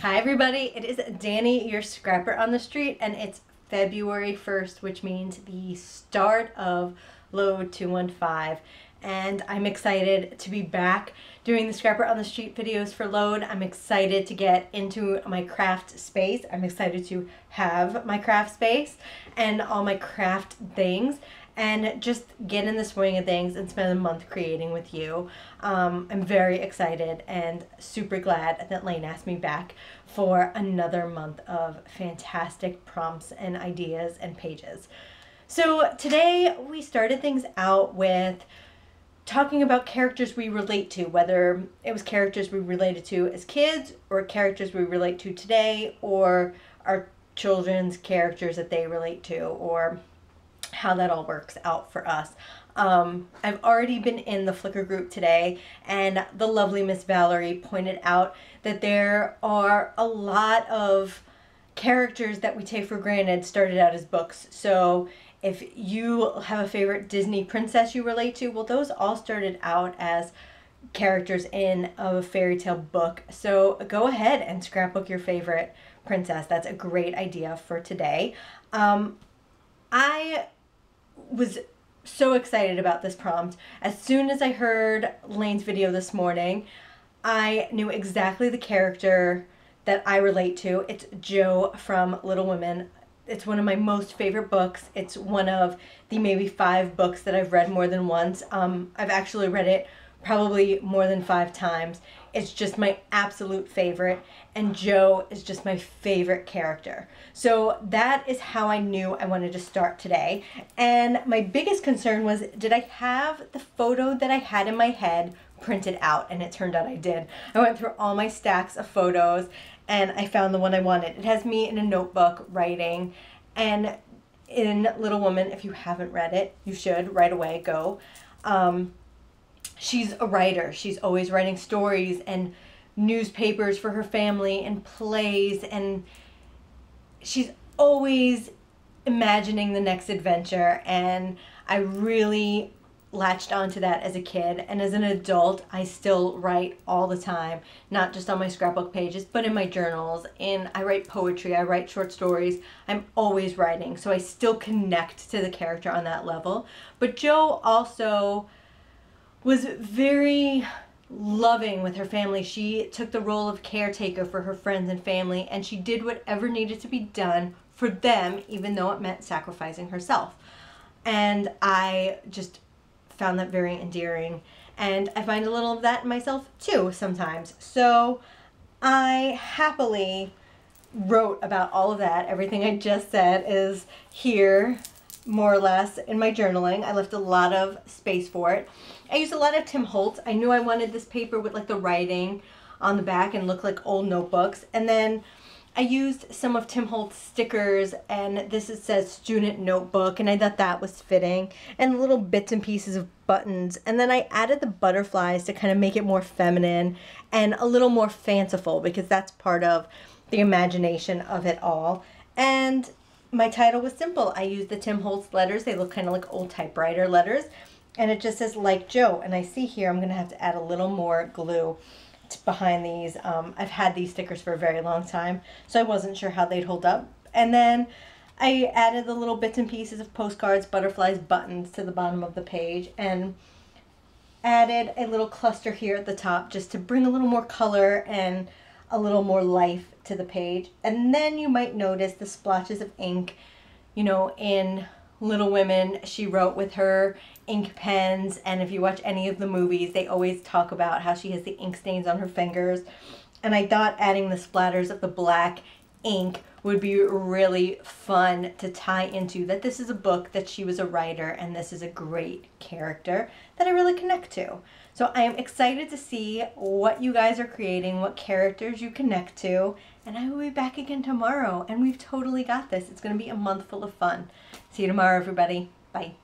Hi everybody, it is Danny, your scrapper on the street, and it's February 1st, which means the start of LOAD215. And I'm excited to be back doing the Scrapper on the Street videos for Load. I'm excited to get into my craft space. I'm excited to have my craft space and all my craft things and just get in the swing of things and spend a month creating with you. I'm very excited and super glad that Lane asked me back for another month of fantastic prompts and ideas and pages. So today we started things out with talking about characters we relate to, whether it was characters we related to as kids or characters we relate to today, or our children's characters that they relate to, or how that all works out for us. I've already been in the Flickr group today, and the lovely Miss Valerie pointed out that there are a lot of characters that we take for granted started out as books. So if you have a favorite Disney princess you relate to, well, those all started out as characters in a fairy tale book. So go ahead and scrapbook your favorite princess. That's a great idea for today. I was so excited about this prompt. As soon as I heard Lane's video this morning, I knew exactly the character that I relate to. It's Jo from Little Women. It's one of my most favorite books. It's one of the maybe 5 books that I've read more than once. I've actually read it probably more than 5 times. It's just my absolute favorite, and Jo is just my favorite character. So that is how I knew I wanted to start today. And my biggest concern was, did I have the photo that I had in my head printed out? And it turned out I did. I went through all my stacks of photos and I found the one I wanted. It has me in a notebook writing, and in Little Woman, if you haven't read it, you should right away go. She's a writer. She's always writing stories and newspapers for her family and plays, and she's always imagining the next adventure, and I really latched onto that as a kid. And as an adult, I still write all the time, not just on my scrapbook pages, but in my journals, and I write poetry, I write short stories. I'm always writing, so I still connect to the character on that level. But Jo also was very loving with her family. She took the role of caretaker for her friends and family, and she did whatever needed to be done for them, even though it meant sacrificing herself. And I just found that very endearing, and I find a little of that in myself too sometimes. So I happily wrote about all of that. Everything I just said is here more or less in my journaling. I left a lot of space for it. I used a lot of Tim Holtz. I knew I wanted this paper with like the writing on the back and look like old notebooks. And then I used some of Tim Holtz stickers, and this it says student notebook, and I thought that was fitting, and little bits and pieces of buttons. And then I added the butterflies to kind of make it more feminine and a little more fanciful, because that's part of the imagination of it all. And my title was simple. I used the Tim Holtz letters. They look kind of like old typewriter letters, and it just says like Jo. And I see here I'm going to have to add a little more glue behind these. I've had these stickers for a very long time, so I wasn't sure how they'd hold up. And then I added the little bits and pieces of postcards, butterflies, buttons to the bottom of the page, and added a little cluster here at the top just to bring a little more color and a little more life to the page. And then you might notice the splotches of ink. You know, in Little Women, she wrote with her ink pens, and if you watch any of the movies, they always talk about how she has the ink stains on her fingers. And I thought adding the splatters of the black ink would be really fun to tie into that this is a book that she was a writer, and this is a great character that I really connect to. So I am excited to see what you guys are creating, what characters you connect to, and I will be back again tomorrow, and we've totally got this. It's going to be a month full of fun. See you tomorrow, everybody. Bye.